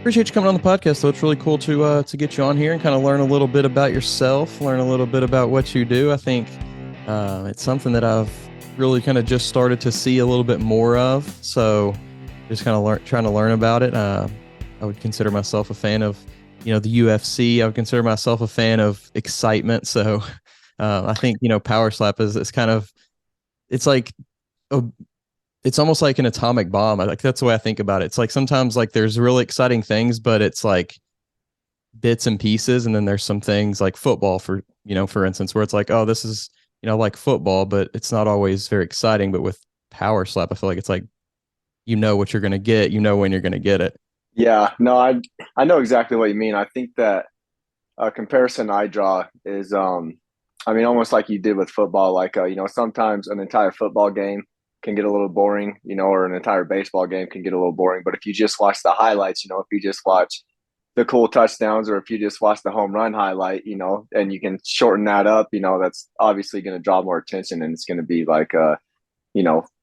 Appreciate you coming on the podcast. So it's really cool to get you on here and kind of learn a little bit about yourself, learn a little bit about what you do. I think it's something that I've really kind of just started to see a little bit more of. So just kind of trying to learn about it. I would consider myself a fan of, the UFC. I would consider myself a fan of excitement. So I think, Power Slap is kind of, it's like a it's almost like an atomic bomb. Like that's the way I think about it. It's like sometimes like there's really exciting things, but it's like bits and pieces. And then there's some things like football for instance, where it's like, oh, this is, like football, but it's not always very exciting. But with Power Slap, I feel like it's like, what you're going to get, when you're going to get it. Yeah, no, I know exactly what you mean. I think that a comparison I draw is I mean almost like you did with football, like sometimes an entire football game can get a little boring, or an entire baseball game can get a little boring, but if you just watch the highlights, if you just watch the cool touchdowns or if you just watch the home run highlight, and you can shorten that up, that's obviously going to draw more attention and it's going to be like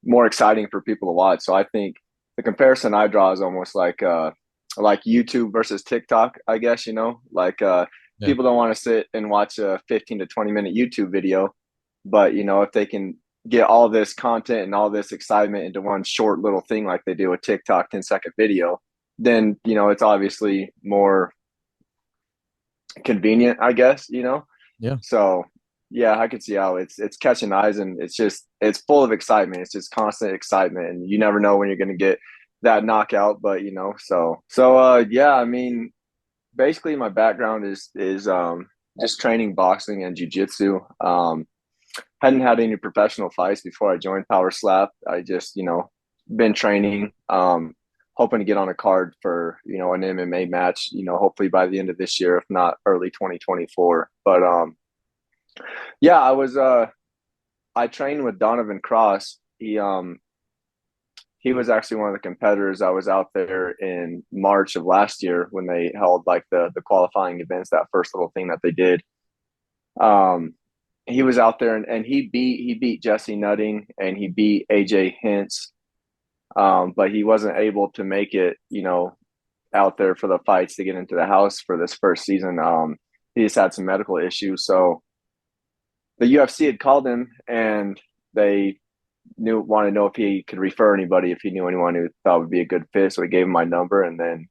more exciting for people to watch. So I think the comparison I draw is almost like YouTube versus TikTok, I guess, like Yeah. people don't want to sit and watch a 15 to 20-minute YouTube video, but if they can get all this content and all this excitement into one short little thing like they do a TikTok 10-second video, then it's obviously more convenient, I guess. Yeah. So yeah, I could see how it's catching eyes and it's full of excitement. It's just constant excitement and you never know when you're gonna get that knockout. But yeah, I mean basically my background is just training boxing and jiu-jitsu. Hadn't had any professional fights before I joined Power Slap. I just, been training, hoping to get on a card for, an MMA match, hopefully by the end of this year, if not early 2024. But yeah, I trained with Donovan Cross. He was actually one of the competitors. I was out there in March of last year when they held like the qualifying events, that first little thing that they did. Um, he was out there and he beat Jesse Nutting and he beat AJ Hints. But he wasn't able to make it, out there for the fights to get into the house for this first season. He just had some medical issues. So the UFC had called him and they wanted to know if he could refer anybody, if he knew anyone who thought would be a good fit. So he gave him my number, and then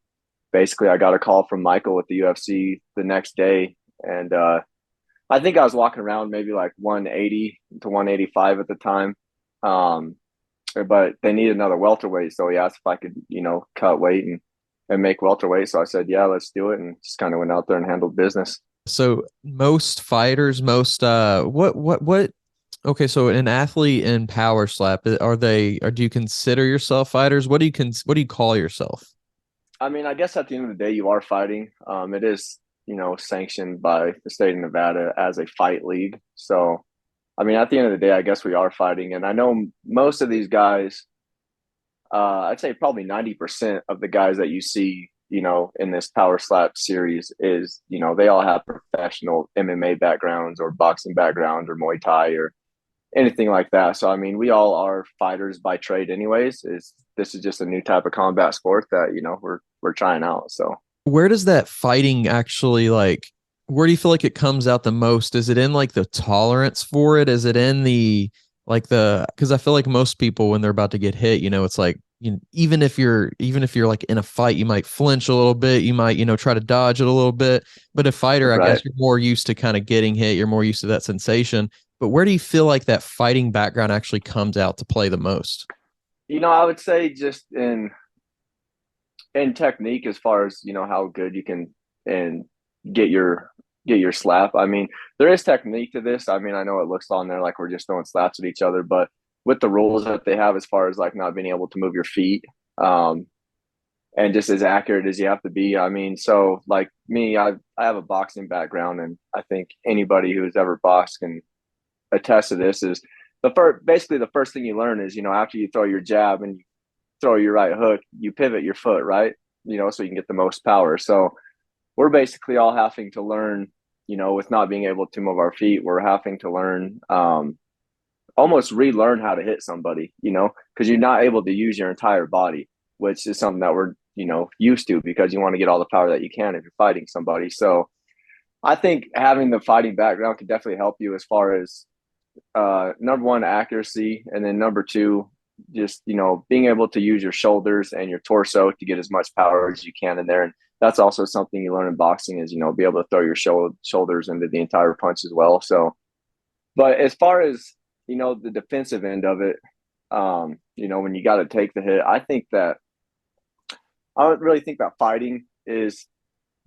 basically I got a call from Michael with the UFC the next day, and I think I was walking around maybe like 180 to 185 at the time. Um, but they needed another welterweight, so he asked if I could, cut weight and make welterweight. So I said, yeah, let's do it, and just kind of went out there and handled business. So most fighters, what okay, so an athlete in Power Slap, are they, or do you consider yourself fighters? What do you call yourself? I mean, I guess at the end of the day, you are fighting. It is, sanctioned by the state of Nevada as a fight league. So, I mean, at the end of the day, I guess we are fighting. And I know most of these guys, I'd say probably 90% of the guys that you see, in this Power Slap series is, they all have professional MMA backgrounds or boxing backgrounds or Muay Thai or anything like that. So I mean, we all are fighters by trade, anyways. Is This is just a new type of combat sport that we're trying out. So Where does that fighting actually like, where do you feel like it comes out the most? Is it in like the tolerance for it? Is it in the because I feel like most people when they're about to get hit, it's like, even if you're like in a fight, you might flinch a little bit, you might, try to dodge it a little bit. But a fighter, I right. guess you're more used to kind of getting hit, you're more used to that sensation. But where do you feel like that fighting background actually comes out to play the most? I would say just in technique as far as how good you can and get your slap. I mean, there is technique to this. I mean, I know it looks on there like we're just throwing slaps at each other, but with the rules that they have as far as like not being able to move your feet, and just as accurate as you have to be. I mean, so like me, I have a boxing background, and I think anybody who's ever boxed can attest to this. Is basically the first thing you learn is after you throw your jab and you throw your right hook, you pivot your foot, right? So you can get the most power. So we're basically all having to learn, with not being able to move our feet, we're having to learn, almost relearn how to hit somebody, because you're not able to use your entire body, which is something that we're, used to, because you want to get all the power that you can if you're fighting somebody. So I think having the fighting background could definitely help you as far as number one, accuracy, and then number two, just being able to use your shoulders and your torso to get as much power as you can in there. And that's also something you learn in boxing is be able to throw your shoulders into the entire punch as well. So, but as far as the defensive end of it, when you got to take the hit, I don't really think that fighting is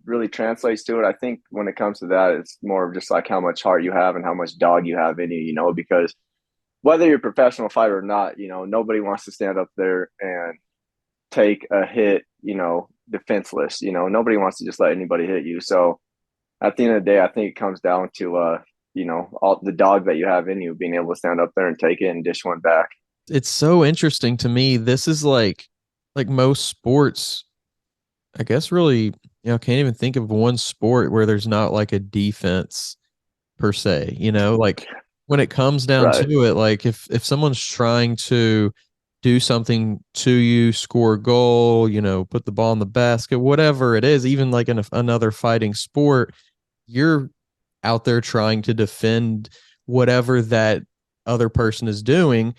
really translates to it. I think when it comes to that, it's more of just like how much heart you have and how much dog you have in you, because whether you're a professional fighter or not, nobody wants to stand up there and take a hit, defenseless. Nobody wants to just let anybody hit you. So at the end of the day, I think it comes down to, all the dog that you have in you, being able to stand up there and take it and dish one back. It's so interesting to me. This is like most sports, I guess really, can't even think of one sport where there's not like a defense per se, like when it comes down Right. to it, like if someone's trying to do something to you, score a goal, put the ball in the basket, whatever it is, even like in another fighting sport, you're out there trying to defend whatever that other person is doing.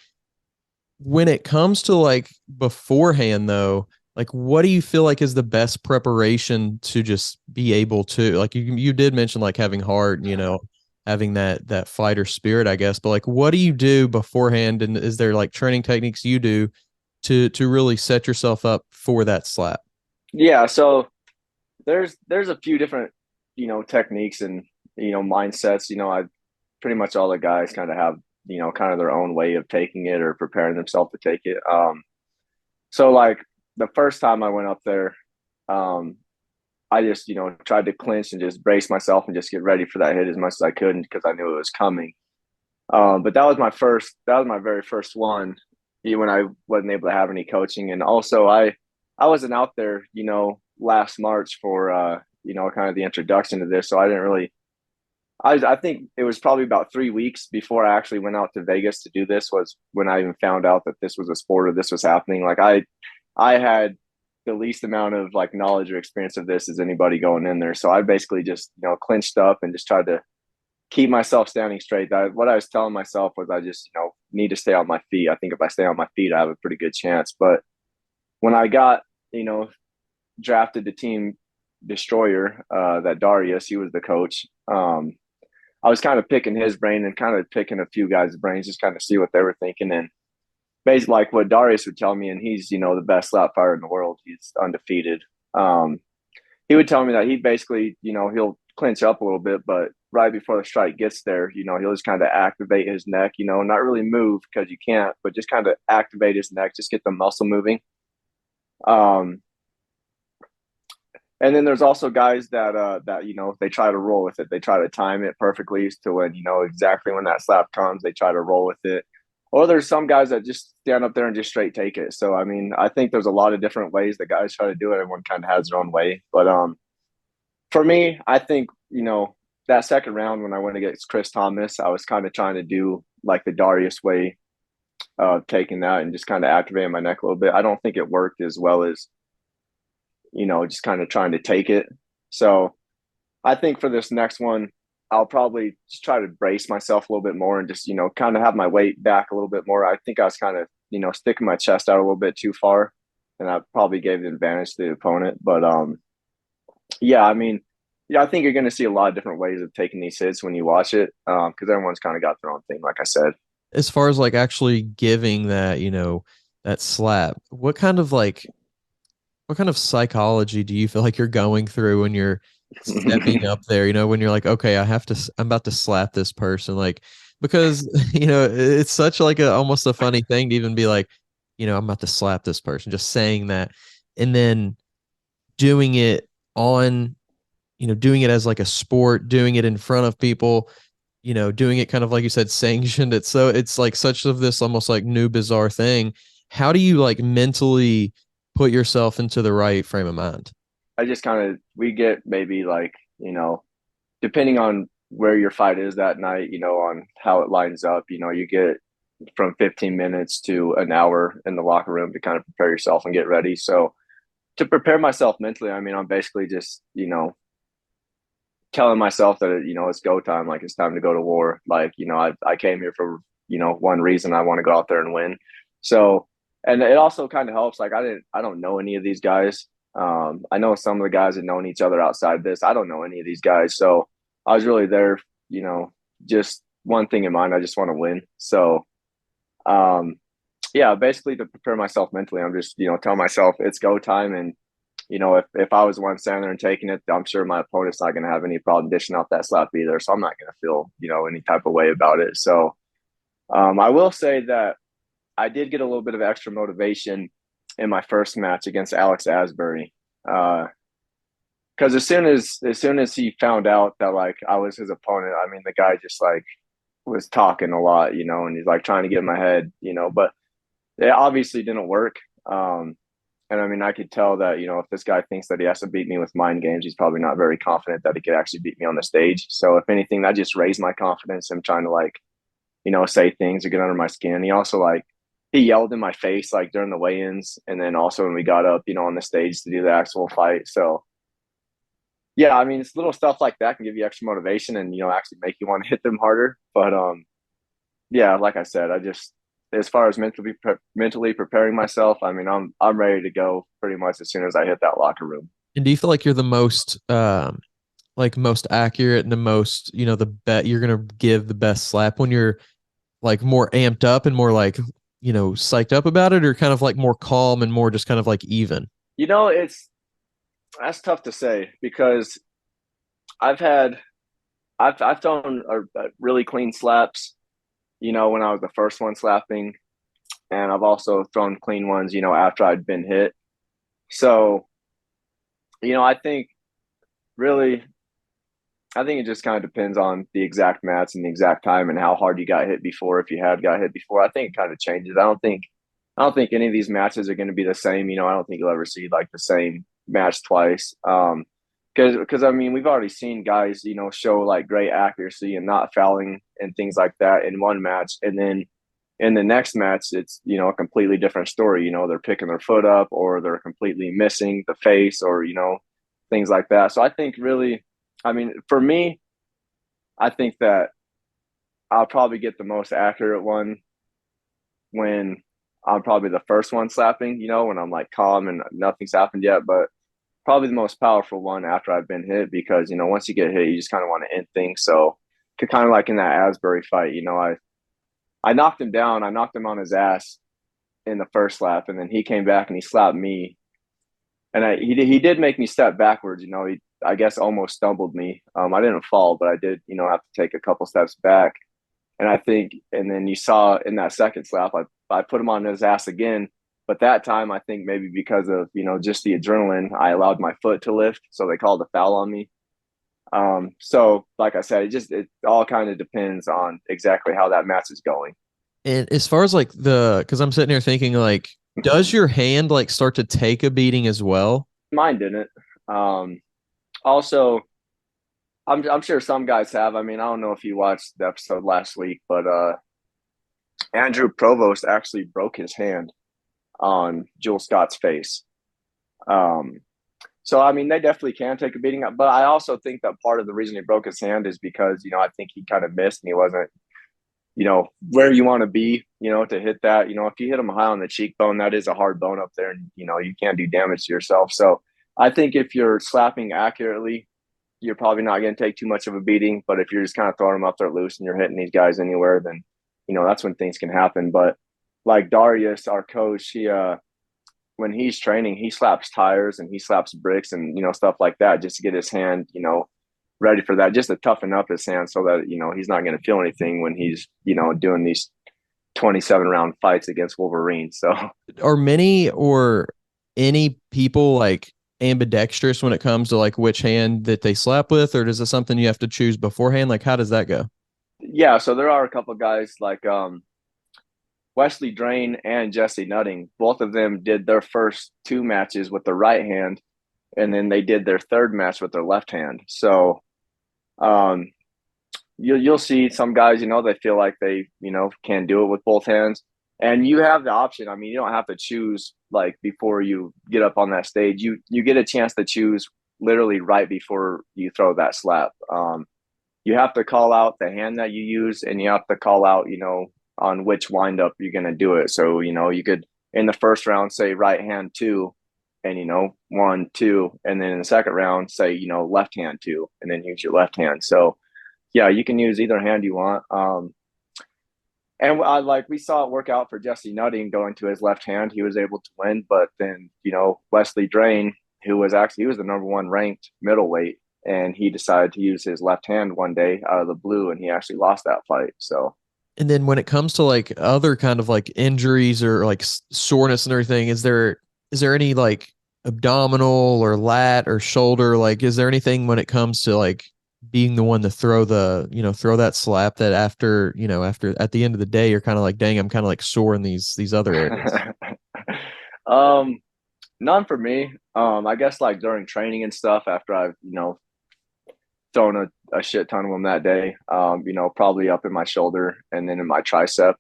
When it comes to like beforehand though, like what do you feel like is the best preparation to just be able to, like, you did mention like having heart and having that fighter spirit, I guess, but like what do you do beforehand, and is there like training techniques you do to really set yourself up for that slap? Yeah. So there's a few different, techniques and, mindsets. I pretty much all the guys kind of have, kind of their own way of taking it or preparing themselves to take it. So like the first time I went up there, um, I just, tried to clinch and just brace myself and just get ready for that hit as much as I could because I knew it was coming. But that was my very first one, when I wasn't able to have any coaching. And also I wasn't out there, last March for, kind of the introduction to this. So I didn't really, I think it was probably about 3 weeks before I actually went out to Vegas to do this was when I even found out that this was a sport or this was happening. Like I had the least amount of like knowledge or experience of this as anybody going in there. So I basically just, clinched up and just tried to keep myself standing straight. What I was telling myself was I just, need to stay on my feet. I think if I stay on my feet, I have a pretty good chance. But when I got, drafted to Team Destroyer, that Darius, he was the coach. I was kind of picking his brain and kind of picking a few guys' brains, just kind of see what they were thinking. And basically like what Darius would tell me, and he's, the best slap fighter in the world. He's undefeated. He would tell me that he basically, he'll clinch up a little bit, but right before the strike gets there, he'll just kind of activate his neck, not really move because you can't, but just kind of activate his neck, just get the muscle moving. Um, and then there's also guys that they try to roll with it. They try to time it perfectly to when exactly when that slap comes. They try to roll with it. Or there's some guys that just stand up there and just straight take it. So I mean, I think there's a lot of different ways that guys try to do it. Everyone kind of has their own way. But for me, I think that second round when I went against Chris Thomas, I was kind of trying to do like the Darius way of taking that and just kind of activating my neck a little bit. I don't think it worked as well as just kind of trying to take it. So I think for this next one, I'll probably just try to brace myself a little bit more and just, kind of have my weight back a little bit more. I think I was kind of, sticking my chest out a little bit too far, and I probably gave the advantage to the opponent. But yeah, I mean, yeah, I think you're going to see a lot of different ways of taking these hits when you watch it, because everyone's kind of got their own thing, like I said. As far as like actually giving that, that slap, what kind of psychology do you feel like you're going through when you're stepping up there, when you're like, okay, I'm about to slap this person, like, because it's such like a almost a funny thing to even be like, I'm about to slap this person, just saying that, and then doing it on, doing it as like a sport, doing it in front of people, doing it kind of like you said, sanctioned it. So it's like such of this almost like new bizarre thing. How do you like mentally put yourself into the right frame of mind? I just we get maybe like, depending on where your fight is that night, on how it lines up, you get from 15 minutes to an hour in the locker room to kind of prepare yourself and get ready. So to prepare myself mentally, I mean, I'm basically just, telling myself that, it's go time, like it's time to go to war. Like, I came here for, one reason. I want to go out there and win. So, and it also kind of helps. Like, I don't know any of these guys. I know some of the guys that known each other outside this. I don't know any of these guys. So I was really there, just one thing in mind. I just want to win. So, um, yeah, basically to prepare myself mentally, I'm just, telling myself it's go time. And, if I was the one standing there and taking it, I'm sure my opponent's not going to have any problem dishing out that slap either. So I'm not going to feel, any type of way about it. So I will say that I did get a little bit of extra motivation in my first match against Alex Asbury. Because as soon as he found out that like I was his opponent, I mean the guy just like was talking a lot, and he's like trying to get in my head, but it obviously didn't work. And I mean, I could tell that, if this guy thinks that he has to beat me with mind games, he's probably not very confident that he could actually beat me on the stage. So if anything, that just raised my confidence. Him trying to like, say things or get under my skin. He also like, he yelled in my face like during the weigh-ins. And then also when we got up, on the stage to do the actual fight. So yeah, I mean, it's little stuff like that can give you extra motivation and, actually make you want to hit them harder. But yeah, like I said, I just as far as mentally preparing myself, I mean, I'm ready to go pretty much as soon as I hit that locker room. And do you feel like you're the most like most accurate and the most, the bet you're gonna give the best slap when you're like more amped up and more like, psyched up about it, or kind of like more calm and more just kind of like even? It's that's tough to say because I've had I've thrown really clean slaps, when I was the first one slapping, and I've also thrown clean ones, after I'd been hit. So, I think really I think it just kind of depends on the exact match and the exact time and how hard you got hit before. If you had got hit before, I think it kind of changes. I don't think any of these matches are going to be the same. I don't think you'll ever see like the same match twice. Because I mean, we've already seen guys, show like great accuracy and not fouling and things like that in one match, and then in the next match, it's a completely different story. They're picking their foot up or they're completely missing the face or things like that. So I think really, I mean, for me, I think that I'll probably get the most accurate one when I'm probably the first one slapping, when I'm like calm and nothing's happened yet. But probably the most powerful one after I've been hit because, once you get hit, you just kind of want to end things. So, kind of like in that Asbury fight, I knocked him down. I knocked him on his ass in the first slap, and then he came back and he slapped me. And he did make me step backwards. He, I guess, almost stumbled me. I didn't fall, but I did, have to take a couple steps back. And I think, and then you saw in that second slap, I put him on his ass again. But that time, I think maybe because of, just the adrenaline, I allowed my foot to lift. So they called a foul on me. So like I said, it all kind of depends on exactly how that match is going. And as far as like because I'm sitting here thinking like, does your hand like start to take a beating as well? Mine didn't. Also, I'm sure some guys have. I mean, I don't know if you watched the episode last week, but Andrew Provost actually broke his hand on Jewel Scott's face. So I mean, they definitely can take a beating, but I also think that part of the reason he broke his hand is because I think he kind of missed and he wasn't where you want to be, to hit that. If you hit him high on the cheekbone, that is a hard bone up there, and you can't do damage to yourself. So I think if you're slapping accurately, you're probably not going to take too much of a beating. But if you're just kind of throwing them up there loose and you're hitting these guys anywhere, then that's when things can happen. But like Darius, our coach, he when he's training, he slaps tires and he slaps bricks and stuff like that just to get his hand ready for that, just to toughen up his hand so that he's not going to feel anything when he's doing these 27 round fights against Wolverine. So Are many or any people like ambidextrous when it comes to like which hand that they slap with, or is it something you have to choose beforehand? Like, how does that go? yeah, so there are a couple of guys like Wesley Drain and Jesse Nutting. Both of them did their first two matches with the right hand, and then they did their third match with their left hand. So um, you'll see some guys, they feel like they, can do it with both hands. And you have the option. I mean, you don't have to choose like before you get up on that stage. You get a chance to choose literally right before you throw that slap. You have to call out the hand that you use, and you have to call out, on which windup you're going to do it. So, you could in the first round say right hand two, and 1, 2, and then in the second round say left hand two, and then use your left hand. So yeah, you can use either hand you want. And we saw it work out for Jesse Nutting going to his left hand. He was able to win, but then Wesley Drain, he was the number one ranked middleweight, and he decided to use his left hand one day out of the blue, and he actually lost that fight. So. And then when it comes to like other kind of like injuries or like soreness and everything, is there any like abdominal or lat or shoulder? Like, is there anything when it comes to like being the one to throw throw that slap that after at the end of the day, you're kind of like, dang, I'm kind of like sore in these other areas? um, None for me. I guess like during training and stuff after I've, thrown a shit ton of them that day. Probably up in my shoulder and then in my tricep.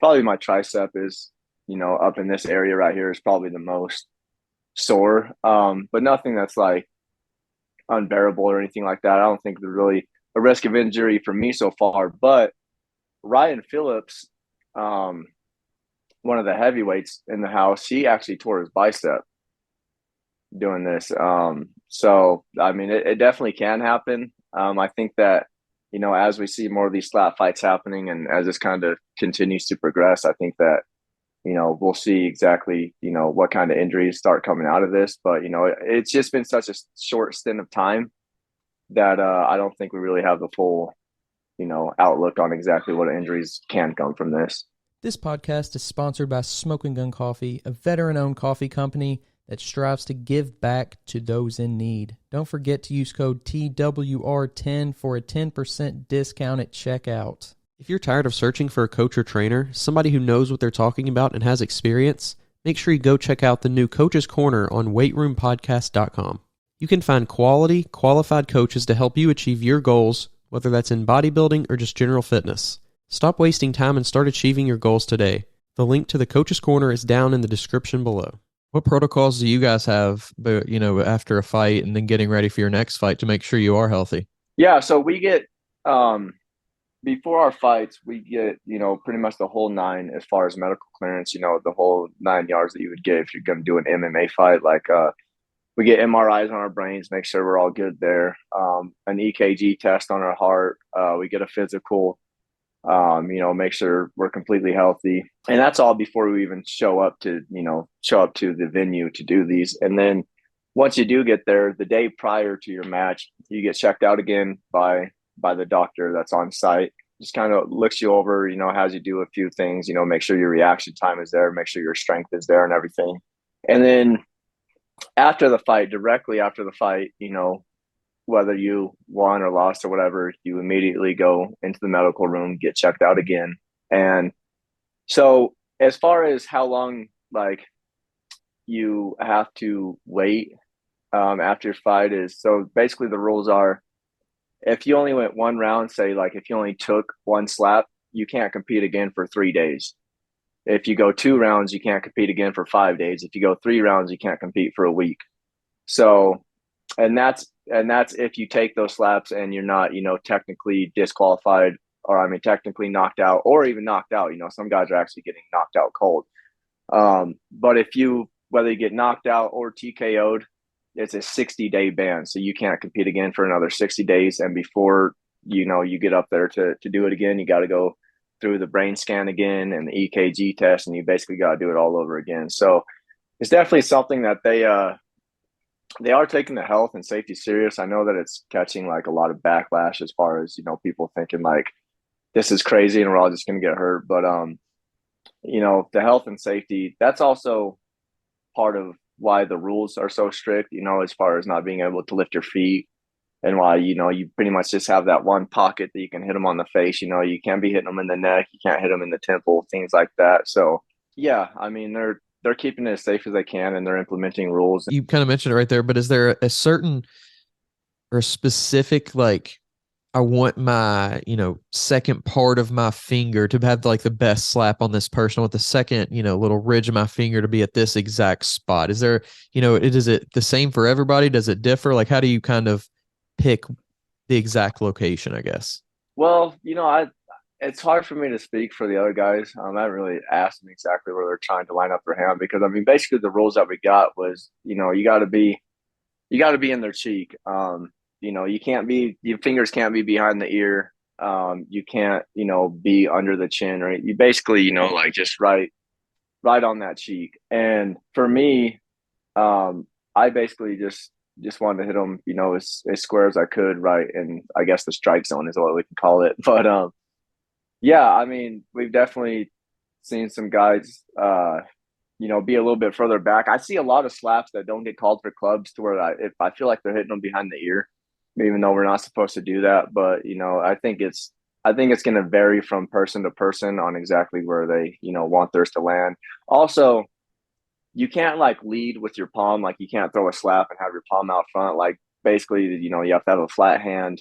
Probably my tricep is, up in this area right here is probably the most sore. But nothing that's like unbearable or anything like that. I don't think there's really a risk of injury for me so far. But Ryan Phillips, one of the heavyweights in the house, he actually tore his bicep doing this. So I mean, it definitely can happen. I think that as we see more of these slap fights happening, and as this kind of continues to progress, I think that we'll see exactly what kind of injuries start coming out of this. But it's just been such a short stint of time that I don't think we really have the full outlook on exactly what injuries can come from this. This podcast is sponsored by Smoking Gun Coffee, a veteran-owned coffee company that strives to give back to those in need. Don't forget to use code TWR10 for a 10% discount at checkout. If you're tired of searching for a coach or trainer, somebody who knows what they're talking about and has experience, make sure you go check out the new Coach's Corner on weightroompodcast.com. You can find quality, qualified coaches to help you achieve your goals, whether that's in bodybuilding or just general fitness. Stop wasting time and start achieving your goals today. The link to the Coach's Corner is down in the description below. What protocols do you guys have, after a fight and then getting ready for your next fight to make sure you are healthy? Yeah, so we get before our fights, we get pretty much the whole nine as far as medical clearance. The whole 9 yards that you would get if you're going to do an MMA fight. Like we get MRIs on our brains, make sure we're all good there. An EKG test on our heart. We get a physical. Make sure we're completely healthy. And that's all before we even show up to the venue to do these. And then once you do get there, the day prior to your match, you get checked out again by the doctor that's on site. Just kind of looks you over, has you do a few things, make sure your reaction time is there, make sure your strength is there and everything. And then directly after the fight, whether you won or lost or whatever, you immediately go into the medical room, get checked out again. And so as far as how long, like, you have to wait after your fight is, so basically the rules are, if you only went one round, say like if you only took one slap, you can't compete again for 3 days. If you go 2 rounds, you can't compete again for 5 days. If you go 3 rounds, you can't compete for a week. So, and that's if you take those slaps and you're not, technically disqualified, or technically knocked out, or even knocked out. Some guys are actually getting knocked out cold. But whether you get knocked out or TKO'd, it's a 60-day ban. So you can't compete again for another 60 days. And before, you get up there to do it again, you got to go through the brain scan again and the EKG test, and you basically got to do it all over again. So it's definitely something that they are taking the health and safety serious. I know that it's catching like a lot of backlash as far as, people thinking like this is crazy and we're all just going to get hurt. But, the health and safety, that's also part of why the rules are so strict, as far as not being able to lift your feet, and why, you pretty much just have that one pocket that you can hit them on the face. You can't be hitting them in the neck. You can't hit them in the temple, things like that. So yeah, they're keeping it as safe as they can, and they're implementing rules. You kind of mentioned it right there, but is there a certain or specific, like, I want my, second part of my finger to have like the best slap on this person. I want the second, little ridge of my finger to be at this exact spot. Is there, is it the same for everybody? Does it differ? Like, how do you kind of pick the exact location, I guess? Well, it's hard for me to speak for the other guys. I haven't really asked them exactly where they're trying to line up their hand because I mean, basically the rules that we got was, you got to be in their cheek. You can't be your fingers can't be behind the ear. You can't, be under the chin, or you basically, like just right on that cheek. And for me, I basically just wanted to hit them, as square as I could, right, and I guess the strike zone is what we can call it. But yeah, I mean, we've definitely seen some guys, be a little bit further back. I see a lot of slaps that don't get called for clubs to where if I feel like they're hitting them behind the ear, even though we're not supposed to do that. But I think it's going to vary from person to person on exactly where they want theirs to land. Also, you can't like lead with your palm, like you can't throw a slap and have your palm out front. Like basically, you have to have a flat hand.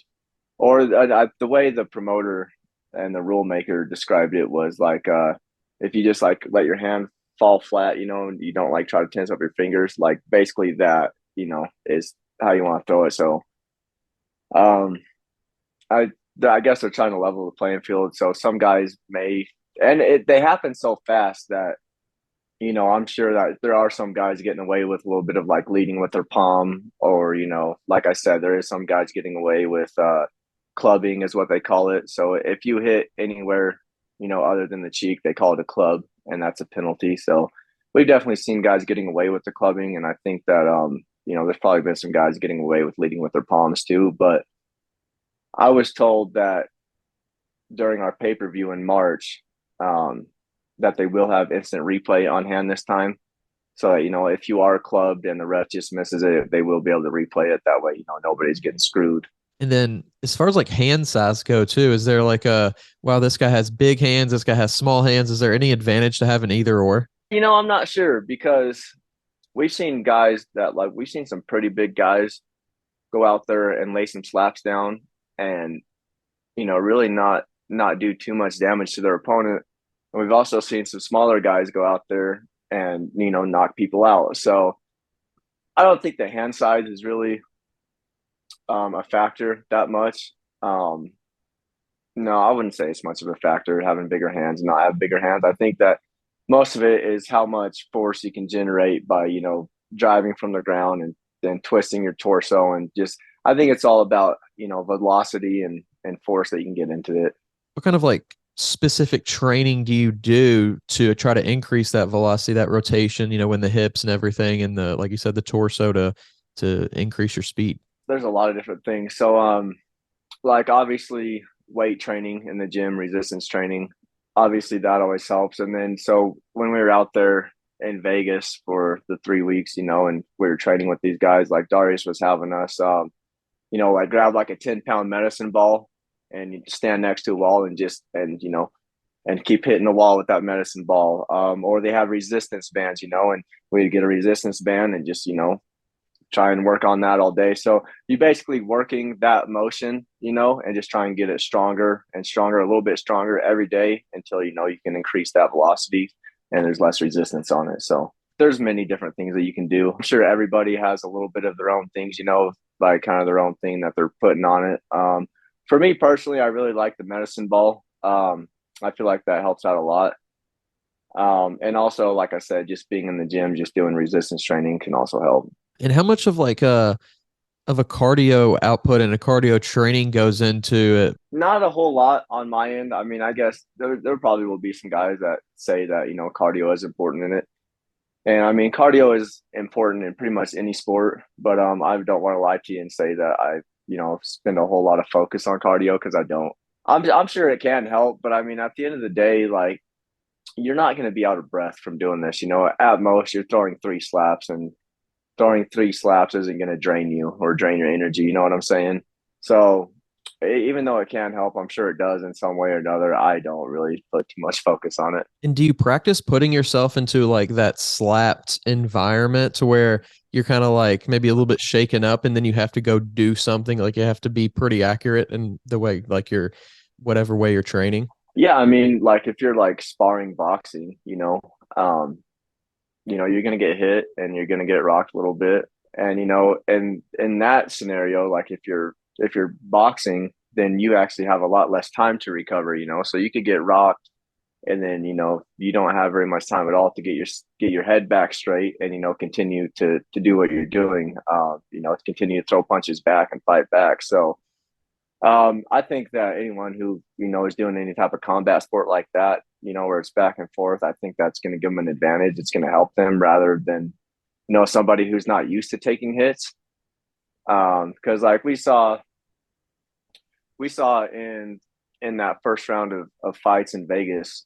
Or the way the promoter and the rule maker described it was like if you just like let your hand fall flat, and you don't like try to tense up your fingers, like basically that, is how you want to throw it. So um I guess they're trying to level the playing field. So some guys may, and they happen so fast that, I'm sure that there are some guys getting away with a little bit of like leading with their palm, or, like I said, there is some guys getting away with clubbing is what they call it. So if you hit anywhere, other than the cheek, they call it a club, and that's a penalty. So we've definitely seen guys getting away with the clubbing. And I think that, there's probably been some guys getting away with leading with their palms too. But I was told that during our pay-per-view in March, that they will have instant replay on hand this time. So that, if you are clubbed and the ref just misses it, they will be able to replay it. That way, nobody's getting screwed. And then as far as like hand size go too, is there like wow, this guy has big hands, this guy has small hands. Is there any advantage to having either or? I'm not sure because we've seen some pretty big guys go out there and lay some slaps down and, really not do too much damage to their opponent. And we've also seen some smaller guys go out there and, knock people out. So I don't think the hand size is really a factor that much. No, I wouldn't say it's much of a factor having bigger hands and not have bigger hands. I think that most of it is how much force you can generate by, driving from the ground and then twisting your torso, and just I think it's all about, velocity and force that you can get into it. What kind of like specific training do you do to try to increase that velocity, that rotation, when the hips and everything, and the, like you said, the torso to increase your speed? There's a lot of different things. So, like obviously weight training in the gym, resistance training, obviously that always helps. And then, so when we were out there in Vegas for the 3 weeks, and we were training with these guys, like Darius was having us, like grab like a 10-pound medicine ball and you stand next to a wall and and keep hitting the wall with that medicine ball. Or they have resistance bands, and we'd get a resistance band and just, try and work on that all day. So you basically working that motion, and just try and get it stronger and stronger, a little bit stronger every day until, you can increase that velocity and there's less resistance on it. So there's many different things that you can do. I'm sure everybody has a little bit of their own things, like kind of their own thing that they're putting on it. For me personally, I really like the medicine ball. I feel like that helps out a lot. And also, like I said, just being in the gym, just doing resistance training can also help. And how much of like a cardio output and a cardio training goes into it? Not a whole lot on my end. I mean, I guess there probably will be some guys that say that, cardio is important in it. And I mean, cardio is important in pretty much any sport, but I don't want to lie to you and say that I, spend a whole lot of focus on cardio, because I don't. I'm sure it can help, but I mean, at the end of the day, like, you're not going to be out of breath from doing this. At most you're throwing 3 slaps, and throwing 3 slaps isn't going to drain you or drain your energy. You know what I'm saying? So even though it can help, I'm sure it does in some way or another. I don't really put too much focus on it. And do you practice putting yourself into like that slapped environment to where you're kind of like maybe a little bit shaken up and then you have to go do something, like you have to be pretty accurate in the way, like you're whatever way you're training? Yeah, I mean, like if you're like sparring boxing, you're gonna get hit and you're gonna get rocked a little bit. And and in that scenario, like if you're boxing, then you actually have a lot less time to recover, so you could get rocked and then you don't have very much time at all to get your head back straight and continue to do what you're doing, to continue to throw punches back and fight back. So I think that anyone who is doing any type of combat sport like that, where it's back and forth, I think that's going to give them an advantage. It's going to help them rather than somebody who's not used to taking hits. Because like we saw in that first round of fights in Vegas,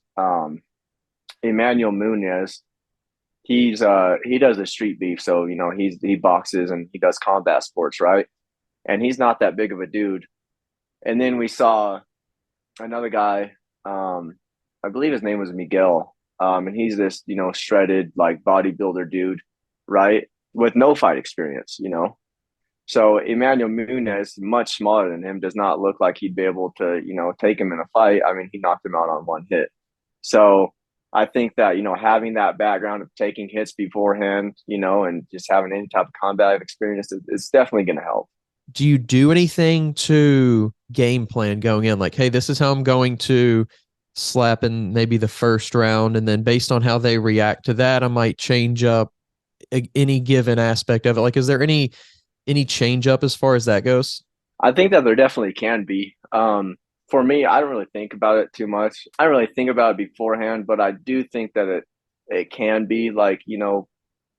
Emmanuel Munez, he does a street beef, so he boxes and he does combat sports, right? And he's not that big of a dude. And then we saw another guy, I believe his name was Miguel, and he's this shredded like bodybuilder dude, right, with no fight experience, So Emmanuel Munez, much smaller than him, does not look like he'd be able to, take him in a fight. I mean, he knocked him out on one hit. So I think that, having that background of taking hits beforehand, and just having any type of combat experience is definitely going to help. Do you do anything to game plan going in? Like, hey, this is how I'm going to slap in maybe the first round. And then based on how they react to that, I might change up any given aspect of it. Like, is there any change up as far as that goes? I think that there definitely can be. For me, I don't really think about it too much. I don't really think about it beforehand, but I do think that it can be like,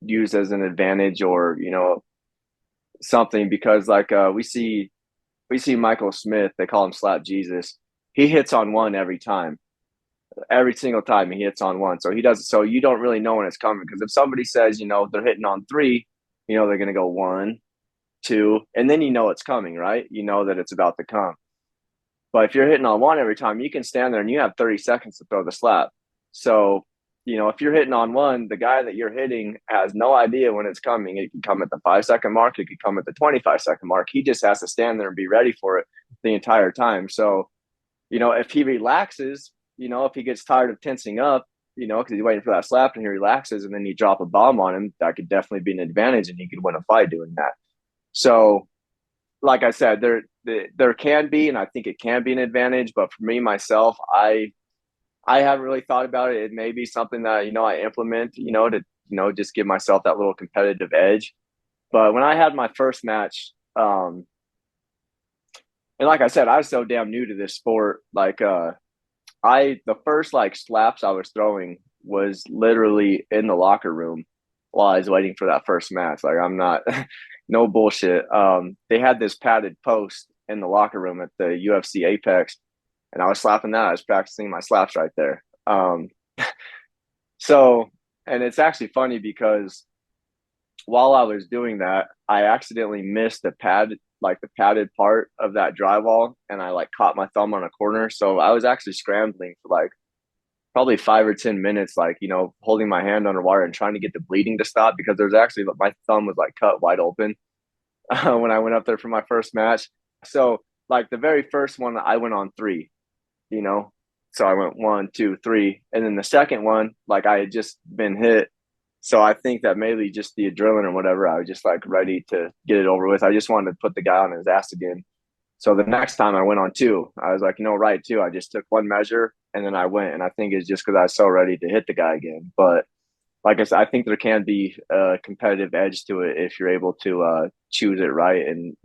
used as an advantage or, something, because like we see Michael Smith, they call him Slap Jesus. He hits on one every time. Every single time he hits on one. So you don't really know when it's coming, because if somebody says, they're hitting on three, they're going to go 1, 2, and then it's coming, right? You know that it's about to come. But if you're hitting on one every time, you can stand there and you have 30 seconds to throw the slap. So, if you're hitting on one, the guy that you're hitting has no idea when it's coming. It can come at the 5-second mark. It could come at the 25-second mark. He just has to stand there and be ready for it the entire time. So, if he relaxes, if he gets tired of tensing up, because he's waiting for that slap and he relaxes and then you drop a bomb on him, that could definitely be an advantage and he could win a fight doing that. So, like I said, there can be, and I think it can be an advantage. But for me, myself, I haven't really thought about it. It may be something that, I implement, to, just give myself that little competitive edge. But when I had my first match, and like I said, I was so damn new to this sport. Like, the first like slaps I was throwing was literally in the locker room while I was waiting for that first match. Like, I'm not, no bullshit. They had this padded post in the locker room at the UFC Apex, and I was slapping that. I was practicing my slaps right there. So, and it's actually funny because while I was doing that, I accidentally missed the padded part of that drywall, and I like caught my thumb on a corner. So I was actually scrambling for like probably 5 or 10 minutes, like, holding my hand underwater and trying to get the bleeding to stop, because there's actually, my thumb was like cut wide open when I went up there for my first match. So like the very first one, I went on 3, so I went 1, 2, 3. And then the second one, like I had just been hit. So I think that maybe just the adrenaline or whatever, I was just like ready to get it over with. I just wanted to put the guy on his ass again. So the next time I went on 2, I was like, right, 2. I just took one measure and then I went. And I think it's just because I was so ready to hit the guy again. But like I said, I think there can be a competitive edge to it if you're able to choose it right and,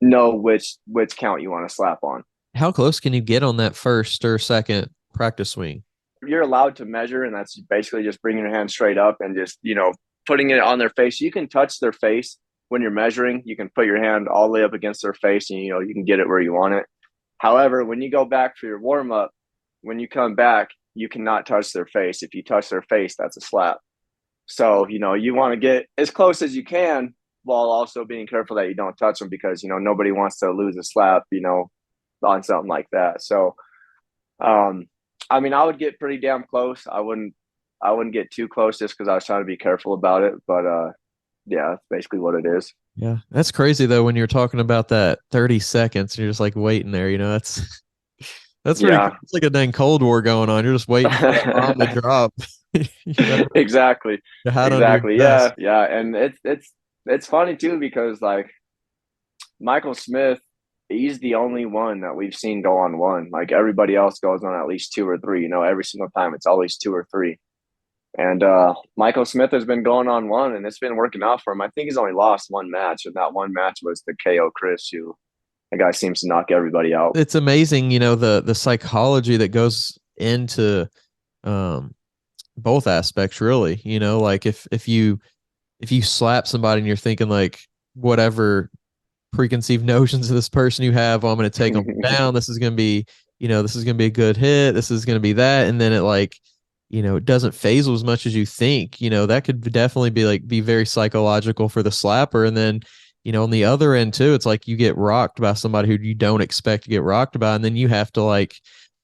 know which count you want to slap on. How close can you get on that first or second practice swing? You're allowed to measure, and that's basically just bringing your hand straight up and just, putting it on their face. You can touch their face when you're measuring. You can put your hand all the way up against their face and, you can get it where you want it. However, when you go back for your warm up, when you come back, you cannot touch their face. If you touch their face, that's a slap. So, you want to get as close as you can, while also being careful that you don't touch them because, nobody wants to lose a slap, on something like that. So, I mean, I would get pretty damn close. I wouldn't get too close just because I was trying to be careful about it. But yeah, that's basically what it is. Yeah, that's crazy though. When you're talking about that 30 seconds, and you're just like waiting there. That's pretty. Yeah. It's like a dang Cold War going on. You're just waiting for that bomb to drop. Exactly. You hide under your Exactly. desk. Yeah. Yeah. And it's funny too because like Michael Smith, he's the only one that we've seen go on one. Like everybody else goes on at least two or three. Every single time it's always two or three. And Michael Smith has been going on one, and it's been working out for him. I think he's only lost one match, and that one match was the KO Chris, who the guy seems to knock everybody out. It's amazing, the psychology that goes into both aspects, really. Like if you slap somebody and you're thinking like whatever preconceived notions of this person you have, oh, I'm going to take them down. This is going to be, this is going to be a good hit. This is going to be that. And then it like, it doesn't phase as much as you think, that could definitely be very psychological for the slapper. And then, on the other end too, it's like you get rocked by somebody who you don't expect to get rocked by. And then you have to like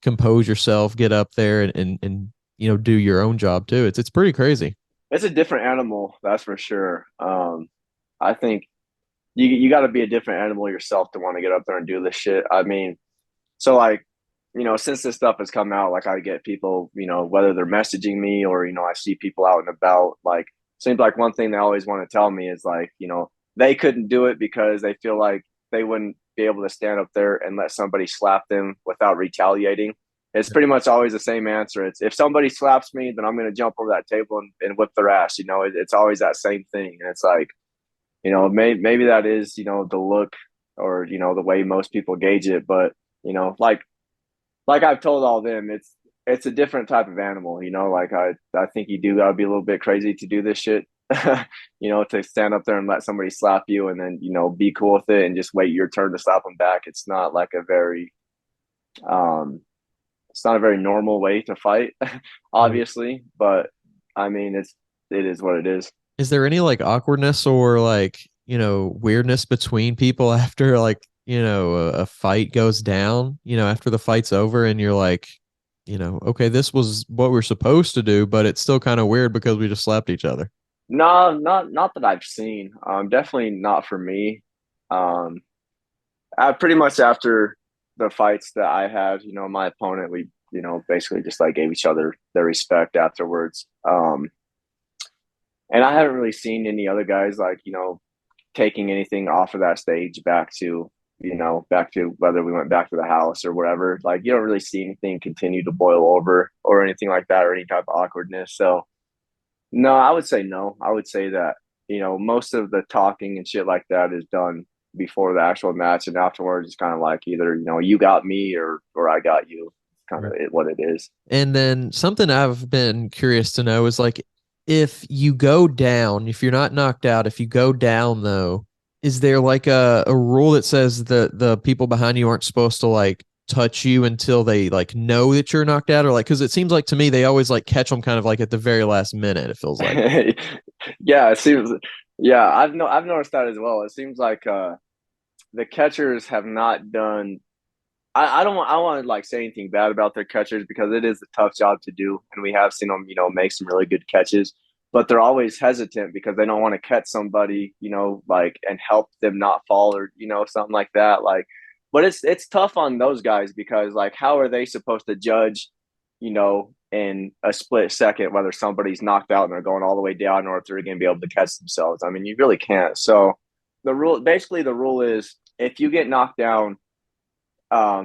compose yourself, get up there and do your own job too. It's pretty crazy. It's a different animal, that's for sure. I think you got to be a different animal yourself to want to get up there and do this shit. I mean, so like, since this stuff has come out, like I get people, whether they're messaging me or, I see people out and about, like, seems like one thing they always want to tell me is like, they couldn't do it because they feel like they wouldn't be able to stand up there and let somebody slap them without retaliating. It's pretty much always the same answer. It's if somebody slaps me, then I'm going to jump over that table and whip their ass. It's always that same thing. And it's like, maybe that is, the look or, the way most people gauge it. But, like I've told all them, it's a different type of animal, like I think you do gotta be a little bit crazy to do this shit, to stand up there and let somebody slap you and then, be cool with it and just wait your turn to slap them back. It's not like it's not a very normal way to fight, obviously, but I mean, it is what it is. Is there any like awkwardness or like, weirdness between people after like, a fight goes down, after the fight's over and you're like, okay, this was what we're supposed to do, but it's still kind of weird because we just slapped each other? No, not that I've seen. Definitely not for me. I pretty much after the fights that I had, my opponent, we, basically just like gave each other their respect afterwards. And I haven't really seen any other guys like, taking anything off of that stage back to whether we went back to the house or whatever. Like you don't really see anything continue to boil over or anything like that or any type of awkwardness. So no, I would say no. I would say that, most of the talking and shit like that is done before the actual match, and afterwards it's kind of like either, you got me or I got you. It's kind of what it is. And then something I've been curious to know is like, if you go down, if you're not knocked out, if you go down though, is there like a rule that says that the people behind you aren't supposed to like touch you until they like know that you're knocked out? Or like, because it seems like to me they always like catch them kind of like at the very last minute, it feels like. Yeah, it seems. Yeah, I've noticed that as well. It seems like the catchers have not done. I don't want to like say anything bad about their catchers because it is a tough job to do, and we have seen them, make some really good catches. But they're always hesitant because they don't want to catch somebody, like and help them not fall or something like that. Like, but it's tough on those guys because like how are they supposed to judge, in a split second whether somebody's knocked out and they're going all the way down or if they're going to be able to catch themselves? I mean, you really can't. So the rule is if you get knocked down.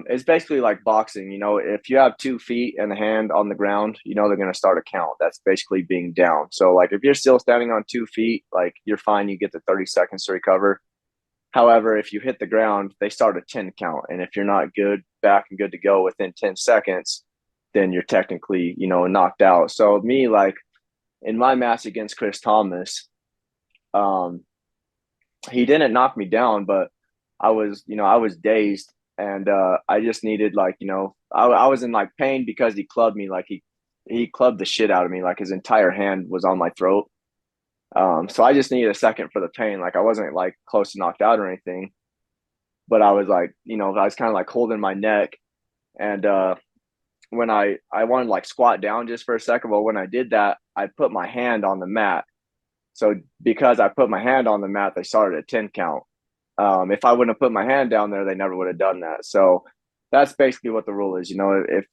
It's basically like boxing. If you have 2 feet and a hand on the ground, they're going to start a count. That's basically being down. So like if you're still standing on 2 feet, like you're fine. You get the 30 seconds to recover. However, if you hit the ground, they start a 10 count. And if you're not back and good to go within 10 seconds, then you're technically, knocked out. So me, like in my match against Chris Thomas, he didn't knock me down, but I was dazed. And I just needed like, I was in like pain because he clubbed me. Like he clubbed the shit out of me. Like his entire hand was on my throat. So I just needed a second for the pain. Like I wasn't like close to knocked out or anything, but I was like, I was kind of like holding my neck. And when I wanted to like squat down just for a second, well, when I did that, I put my hand on the mat. So because I put my hand on the mat, they started a 10 count. If I wouldn't have put my hand down there, they never would have done that. So that's basically what the rule is.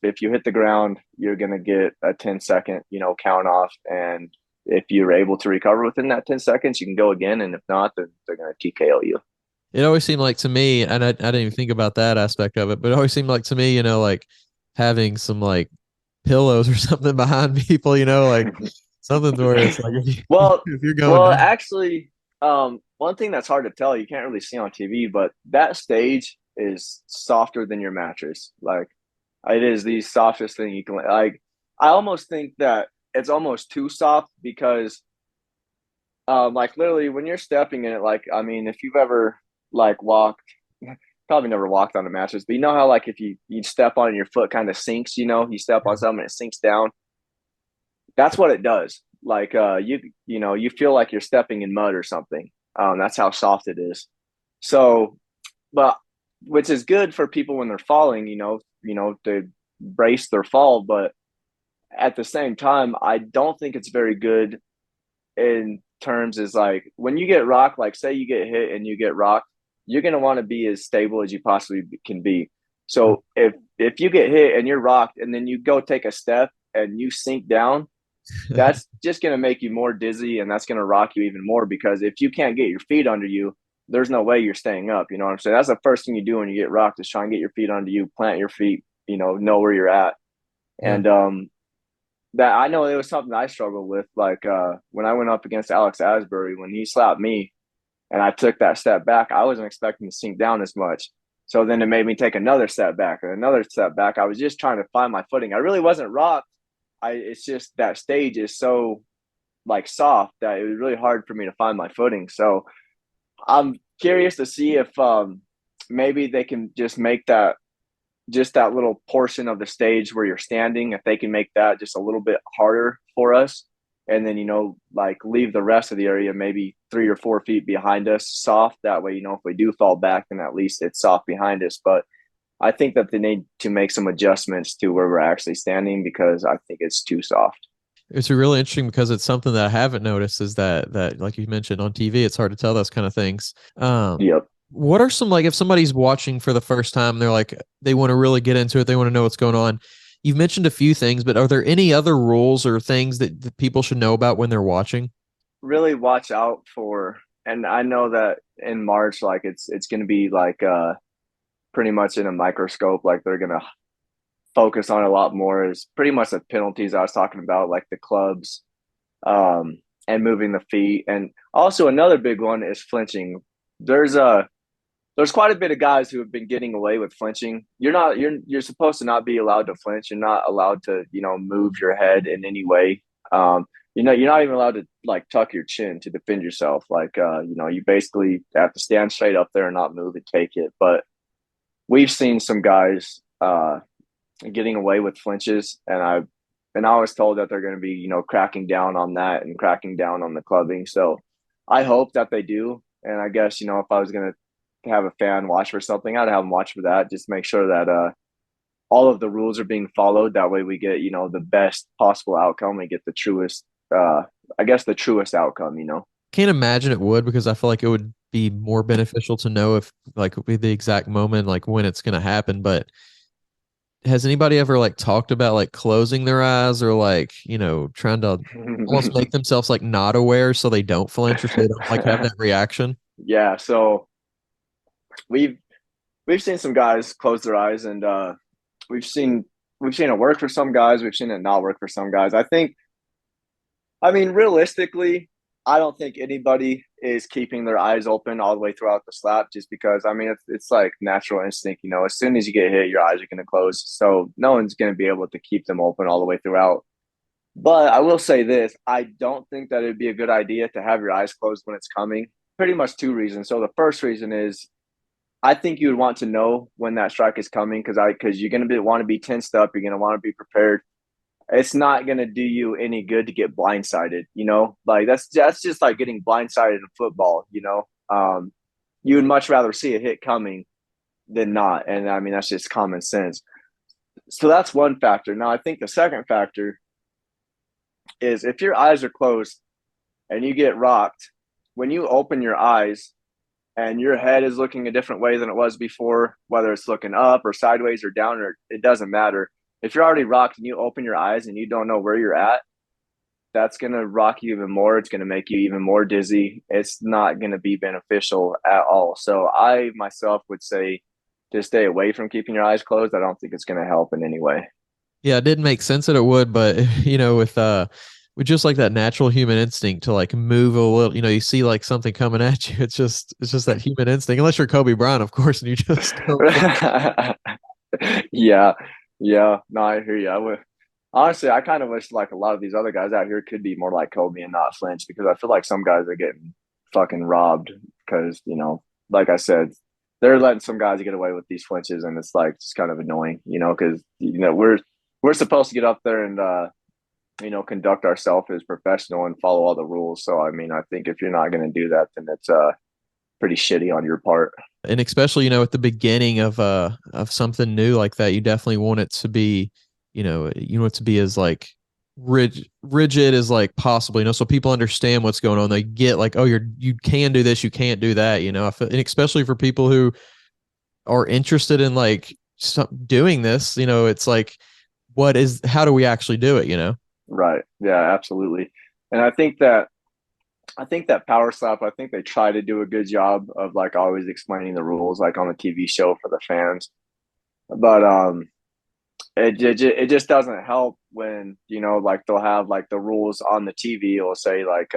If you hit the ground, you're gonna get a 10-second, count off. And if you're able to recover within that 10 seconds, you can go again. And if not, then they're gonna TKO you. It always seemed like to me, and I didn't even think about that aspect of it, but it always seemed like to me, like having some like pillows or something behind people, like something where it's like Well, if you're going down. actually, one thing that's hard to tell, you can't really see on TV, but that stage is softer than your mattress. Like it is the softest thing you can like. I almost think that it's almost too soft because, like literally when you're stepping in it, like I mean, if you've ever like walked, probably never walked on a mattress, but you know how like if you step on it, your foot kind of sinks. You step on something, it sinks down. That's what it does. Like you feel like you're stepping in mud or something. That's how soft it is. So, but which is good for people when they're falling, to brace their fall. But at the same time, I don't think it's very good in terms is like when you get rocked, like say you get hit and you get rocked, you're gonna want to be as stable as you possibly can be. So if you get hit and you're rocked and then you go take a step and you sink down, that's just going to make you more dizzy and that's going to rock you even more because if you can't get your feet under you, there's no way you're staying up. You know what I'm saying? That's the first thing you do when you get rocked is try and get your feet under you, plant your feet, know where you're at. Yeah. And that I know it was something I struggled with. Like when I went up against Alex Asbury, when he slapped me and I took that step back, I wasn't expecting to sink down as much. So then it made me take another step back and another step back. I was just trying to find my footing. I really wasn't rocked. It's just that stage is so like soft that it was really hard for me to find my footing. So I'm curious to see if maybe they can just make that little portion of the stage where you're standing, if they can make that just a little bit harder for us. And then, like leave the rest of the area maybe 3 or 4 feet behind us soft. That way, if we do fall back, then at least it's soft behind us. But I think that they need to make some adjustments to where we're actually standing because I think it's too soft. It's really interesting because it's something that I haven't noticed is that like you mentioned on TV, it's hard to tell those kind of things. Yep. What are some, like, if somebody's watching for the first time, they're like, they want to really get into it, they want to know what's going on. You've mentioned a few things, but are there any other rules or things that people should know about when they're watching? Really watch out for, and I know that in March, like it's going to be like pretty much in a microscope, like they're going to focus on a lot more is pretty much the penalties I was talking about, like the clubs and moving the feet. And also another big one is flinching. There's quite a bit of guys who have been getting away with flinching. You're supposed to not be allowed to flinch. You're not allowed to, move your head in any way. You're not even allowed to like tuck your chin to defend yourself. Like, you basically have to stand straight up there and not move and take it. But we've seen some guys getting away with flinches, and I was told that they're going to be, cracking down on that and cracking down on the clubbing. So I hope that they do. And I guess, if I was going to have a fan watch for something, I'd have them watch for that. Just make sure that all of the rules are being followed. That way we get, the best possible outcome. We get the truest, the truest outcome, Can't imagine it would, because I feel like it would be more beneficial to know if like would be the exact moment, like when it's going to happen. But has anybody ever like talked about like closing their eyes or like, trying to almost make themselves like not aware so they don't flinch or so they don't like have that reaction? Yeah. So we've seen some guys close their eyes, and we've seen it work for some guys. We've seen it not work for some guys. I mean, realistically, I don't think anybody is keeping their eyes open all the way throughout the slap, just because, I mean, it's like natural instinct, as soon as you get hit, your eyes are going to close. So no one's going to be able to keep them open all the way throughout. But I will say this, I don't think that it'd be a good idea to have your eyes closed when it's coming. Pretty much 2 reasons. So the first reason is I think you would want to know when that strike is coming, because you're going to want to be tensed up. You're going to want to be prepared. it's not going to do you any good to get blindsided, you know? Like that's just like getting blindsided in football, you know? You would much rather see a hit coming than not. And I mean, that's just common sense. So that's one factor. Now, I think the second factor is if your eyes are closed and you get rocked, when you open your eyes and your head is looking a different way than it was before, whether it's looking up or sideways or down, or it doesn't matter. If you're already rocked and you open your eyes and you don't know where you're at, that's going to rock you even more. It's going to make you even more dizzy. It's not going to be beneficial at all. So I myself would say just stay away from keeping your eyes closed. I don't think it's going to help in any way. Yeah, it didn't make sense that it would, but with just like that natural human instinct to like move a little, you see like something coming at you. It's just that human instinct. Unless you're Kobe Bryant, of course, and you just Yeah. Yeah. No, I hear you. I would honestly, I kind of wish like a lot of these other guys out here could be more like Kobe and not flinch, because I feel like some guys are getting fucking robbed because, like I said, they're letting some guys get away with these flinches, and it's like just kind of annoying, because we're supposed to get up there and conduct ourselves as professional and follow all the rules. So I mean, I think if you're not going to do that, then it's pretty shitty on your part. and especially at the beginning of something new like that, you definitely want it to be, you want it to be as like rigid as like possible, so people understand what's going on. They get like, oh, you can do this, you can't do that, I feel, and especially for people who are interested in like doing this, it's like, how do we actually do it? Right. Yeah, absolutely. And I think that Power Slap, I think they try to do a good job of like always explaining the rules like on the TV show for the fans. But it just doesn't help when, like they'll have like the rules on the TV. It'll say like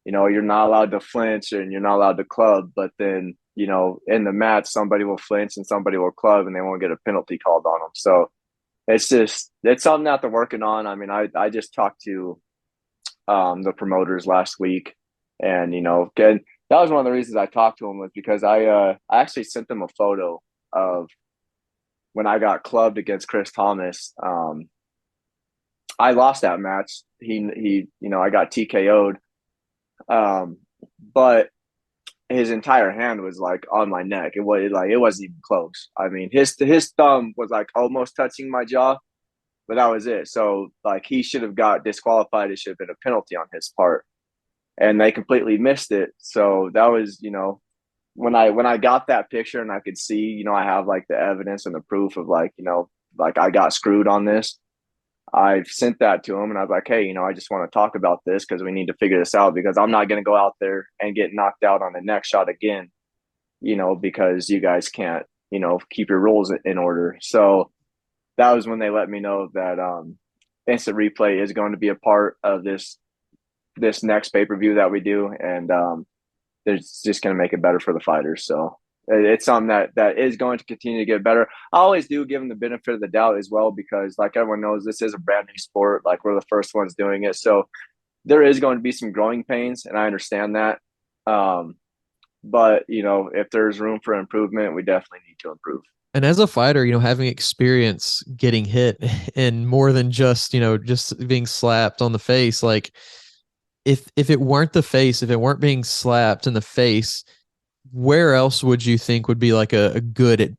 you're not allowed to flinch and you're not allowed to club, but then, in the match somebody will flinch and somebody will club and they won't get a penalty called on them. So it's something that they're working on. I mean, I just talked to the promoters last week, and again, that was one of the reasons I talked to them, was because I actually sent them a photo of when I got clubbed against Chris Thomas. I lost that match. I got TKO'd, but his entire hand was like on my neck. It wasn't even close. I mean, his thumb was like almost touching my jaw, but that was it. So like he should have got disqualified. It should have been a penalty on his part, and they completely missed it. So that was, when I got that picture and I could see, I have like the evidence and the proof of like, like I got screwed on this. I've sent that to him and I was like, hey, I just want to talk about this because we need to figure this out, because I'm not going to go out there and get knocked out on the next shot again, because you guys can't, keep your rules in order. So that was when they let me know that instant replay is going to be a part of this next pay-per-view that we do. And it's just going to make it better for the fighters. So it's something that is going to continue to get better. I always do give them the benefit of the doubt as well, because like everyone knows, this is a brand new sport. Like we're the first ones doing it. So there is going to be some growing pains, and I understand that. But if there's room for improvement, we definitely need to improve. And as a fighter, having experience getting hit and more than just being slapped on the face, like if it weren't the face, if it weren't being slapped in the face, where else would you think would be like a good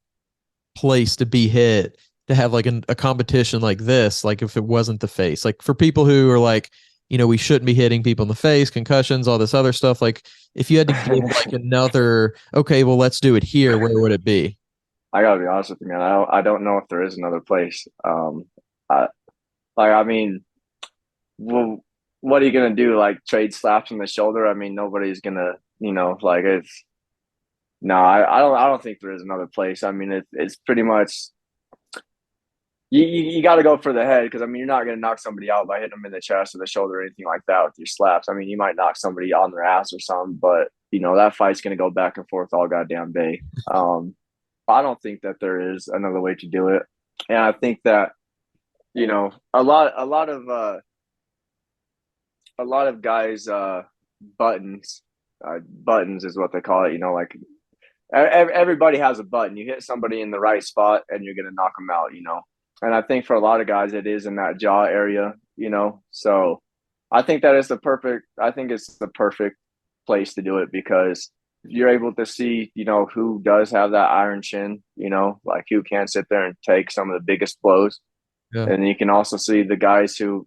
place to be hit, to have like a competition like this? Like if it wasn't the face, like for people who are like, we shouldn't be hitting people in the face, concussions, all this other stuff. Like if you had to give like another, okay, well, let's do it here, where would it be? I gotta be honest with you, man. I don't know if there is another place. I mean, well, what are you gonna do? Like trade slaps on the shoulder? I mean, nobody's gonna, like it's. No, I don't think there is another place. I mean, it's pretty much you got to go for the head, because I mean, you're not gonna knock somebody out by hitting them in the chest or the shoulder or anything like that with your slaps. I mean, you might knock somebody on their ass or something, but that fight's gonna go back and forth all goddamn day. I don't think that there is another way to do it, and I think that a lot of guys buttons is what they call it. Like everybody has a button. You hit somebody in the right spot and you're gonna knock them out. And I think for a lot of guys, it is in that jaw area, So I think that is I think it's the perfect place to do it because you're able to see, who does have that iron chin, like who can sit there and take some of the biggest blows. Yeah. And you can also see the guys who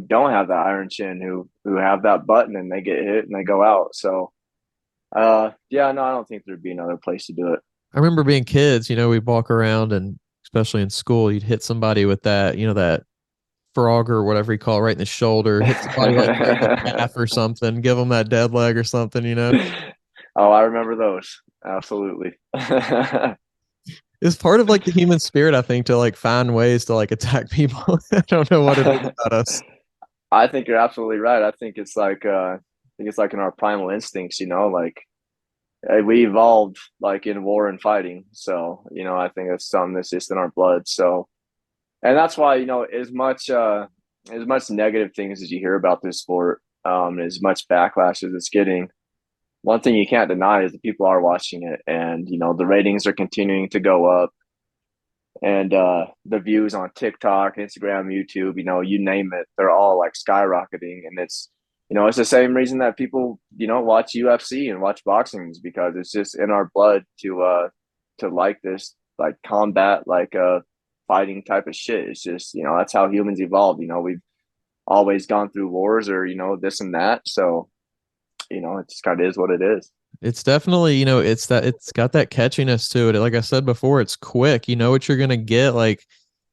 don't have that iron chin, who have that button and they get hit and they go out. So, yeah, no, I don't think there'd be another place to do it. I remember being kids, we'd walk around and especially in school, you'd hit somebody with that, that frog or whatever you call it, right in the shoulder, hit somebody like right in the calf or something, give them that dead leg or something, Oh, I remember those. Absolutely. It's part of like the human spirit, I think, to like find ways to like attack people. I don't know what it is about us. I think you're absolutely right. I think it's like in our primal instincts, like we evolved like in war and fighting. So, I think it's something that's just in our blood. So, and that's why, as much negative things as you hear about this sport, as much backlash as it's getting, one thing you can't deny is that people are watching it, and the ratings are continuing to go up, and the views on TikTok, Instagram, YouTube, you name it, they're all like skyrocketing, and it's the same reason that people watch UFC and watch boxing is because it's just in our blood to like this like combat like fighting type of shit. It's just that's how humans evolved. We've always gone through wars or this and that, so it just kind of is what it is. It's definitely, it's got that catchiness to it. Like I said before, it's quick. You know what you're gonna get. Like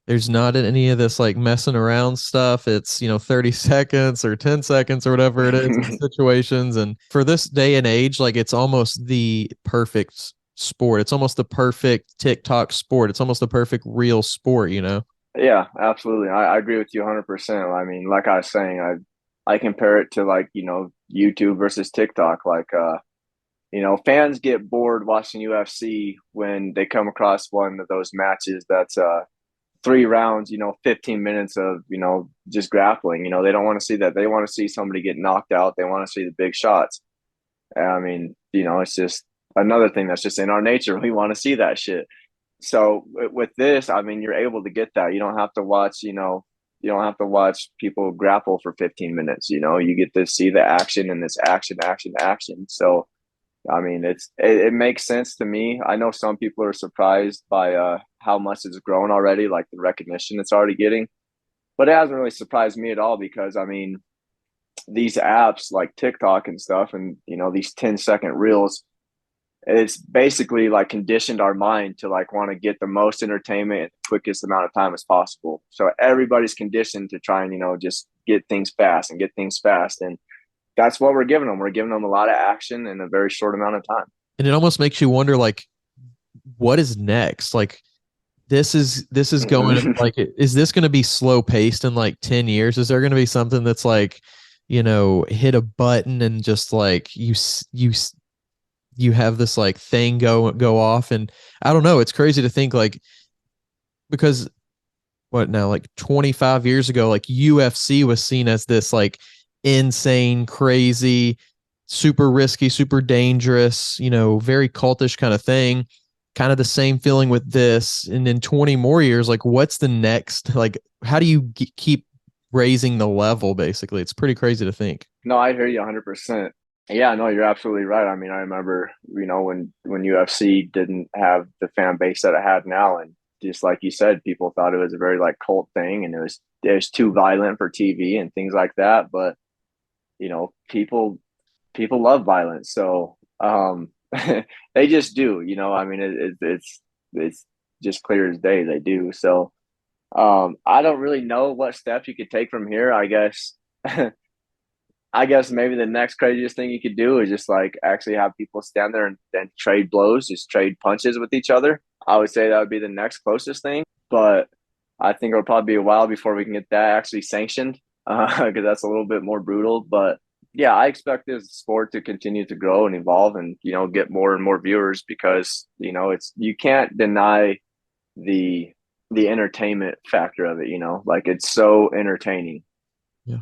there's not any of this like messing around stuff. It's 30 seconds or 10 seconds or whatever it is in situations. And for this day and age, like it's almost the perfect sport. It's almost the perfect TikTok sport. It's almost the perfect real sport, Yeah, absolutely. I agree with you 100%. I mean, like I was saying, I compare it to like, YouTube versus TikTok. Like, fans get bored watching UFC when they come across one of those matches that's 3 rounds, 15 minutes of, just grappling. They don't want to see that. They want to see somebody get knocked out. They want to see the big shots. I mean, it's just another thing that's just in our nature. We want to see that shit. So with this, I mean, you're able to get that. You don't have to watch, you don't have to watch people grapple for 15 minutes. You get to see the action and this action, action, action. So, I mean, it makes sense to me. I know some people are surprised by how much it's grown already, like the recognition it's already getting. But it hasn't really surprised me at all because, I mean, these apps like TikTok and stuff and, these 10-second reels, it's basically like conditioned our mind to like want to get the most entertainment in the quickest amount of time as possible. So everybody's conditioned to try and, just get things fast and get things fast. And that's what we're giving them. We're giving them a lot of action in a very short amount of time. And it almost makes you wonder, like, what is next? Like, this is going like, is this going to be slow paced in like 10 years? Is there going to be something that's like, hit a button and just like you have this like thing go off? And I don't know. It's crazy to think like, because what now, like 25 years ago, like UFC was seen as this like insane, crazy, super risky, super dangerous, very cultish kind of thing. Kind of the same feeling with this. And in 20 more years, like what's the next? Like, how do you keep raising the level? Basically, it's pretty crazy to think. No, I hear you 100%. Yeah, no, you're absolutely right. I mean, I remember, when UFC didn't have the fan base that it had now, and just like you said, people thought it was a very like cult thing, and it was too violent for TV and things like that. But people love violence, so they just do. I mean, it's just clear as day they do. So I don't really know what steps you could take from here. I guess maybe the next craziest thing you could do is just like actually have people stand there and trade blows, just trade punches with each other. I would say that would be the next closest thing, but I think it'll probably be a while before we can get that actually sanctioned because that's a little bit more brutal. But yeah, I expect this sport to continue to grow and evolve and, get more and more viewers because, you can't deny the entertainment factor of it, like it's so entertaining. Yeah.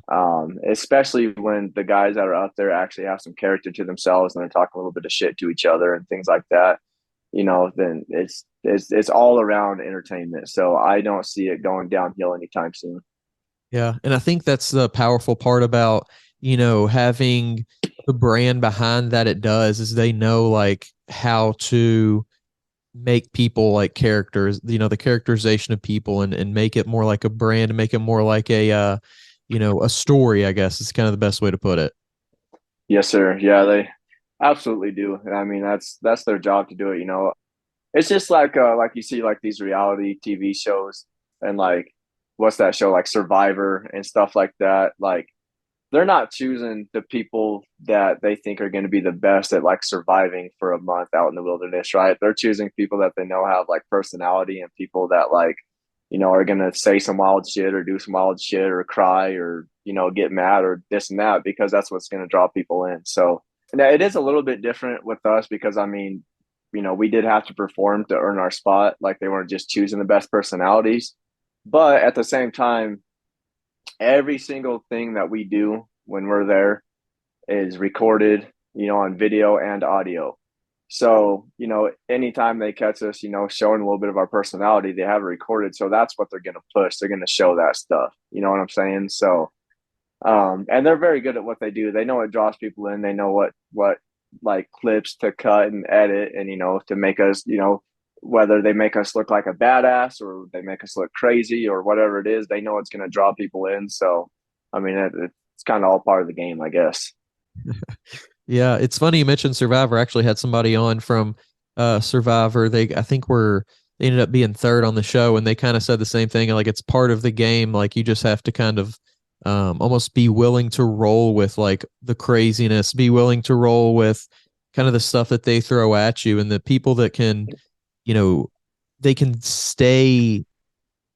Especially when the guys that are out there actually have some character to themselves and they're talking a little bit of shit to each other and things like that. then it's all around entertainment. So I don't see it going downhill anytime soon. Yeah. And I think that's the powerful part about, having the brand behind that it does is they know like how to make people like characters, the characterization of people and make it more like a brand and make it more like a story, I guess is kind of the best way to put it. Yes, sir. Yeah, they absolutely do. And I mean, that's their job to do it. It's just like you see like these reality TV shows and like what's that show like Survivor and stuff like that. Like they're not choosing the people that they think are going to be the best at like surviving for a month out in the wilderness, right? They're choosing people that they know have like personality and people that like, are going to say some wild shit or do some wild shit or cry or, get mad or this and that, because that's what's going to draw people in. So now it is a little bit different with us because I mean, we did have to perform to earn our spot. Like they weren't just choosing the best personalities, but at the same time, every single thing that we do when we're there is recorded, on video and audio. So, anytime they catch us, showing a little bit of our personality, they have it recorded. So that's what they're going to push. They're going to show that stuff. You know what I'm saying? So, and they're very good at what they do. They know what draws people in. They know what like clips to cut and edit and, to make us, whether they make us look like a badass or they make us look crazy or whatever it is, they know it's going to draw people in. So, I mean, it's kind of all part of the game, I guess. Yeah, it's funny you mentioned Survivor. I actually had somebody on from Survivor. They ended up being third on the show, and they kind of said the same thing. Like it's part of the game. Like you just have to kind of almost be willing to roll with like the craziness, be willing to roll with kind of the stuff that they throw at you, and the people that can, they can stay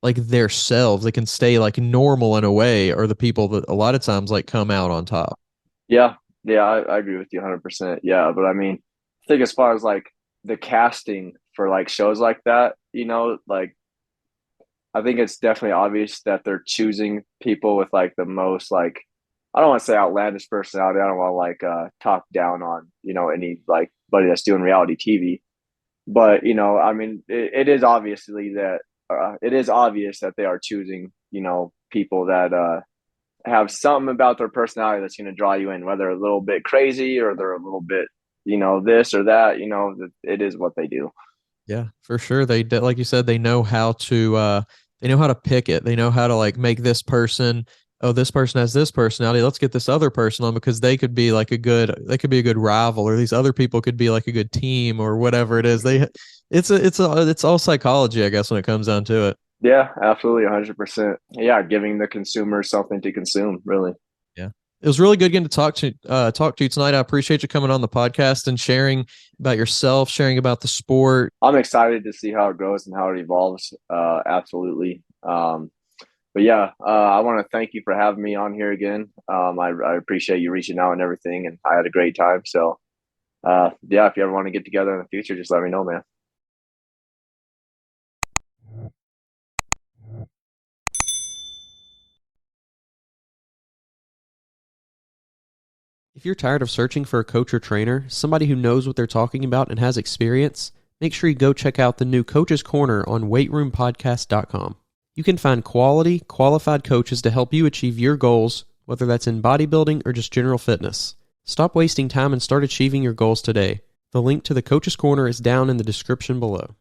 like their selves. They can stay like normal in a way, or the people that a lot of times like come out on top. Yeah. Yeah, I agree with you 100%. Yeah, but I mean, I think as far as like the casting for like shows like that, like I think it's definitely obvious that they're choosing people with like the most like I don't want to say outlandish personality. I don't want to like talk down on any like buddy that's doing reality TV, but I mean, it is obviously that it is obvious that they are choosing people that have something about their personality that's going to draw you in, whether a little bit crazy or they're a little bit, this or that, it is what they do. Yeah, for sure. Like you said, they know how to pick it. They know how to like make this person, oh, this person has this personality. Let's get this other person on because they could be a good rival, or these other people could be like a good team or whatever it is. It's all psychology, I guess, when it comes down to it. Yeah, absolutely. 100%. Yeah. Giving the consumer something to consume, really. Yeah. It was really good getting to talk to you tonight. I appreciate you coming on the podcast and sharing about yourself, sharing about the sport. I'm excited to see how it grows and how it evolves. Absolutely. But yeah, I want to thank you for having me on here again. I appreciate you reaching out and everything, and I had a great time. So, yeah, if you ever want to get together in the future, just let me know, man. If you're tired of searching for a coach or trainer, somebody who knows what they're talking about and has experience, make sure you go check out the new Coach's Corner on weightroompodcast.com. You can find quality, qualified coaches to help you achieve your goals, whether that's in bodybuilding or just general fitness. Stop wasting time and start achieving your goals today. The link to the Coach's Corner is down in the description below.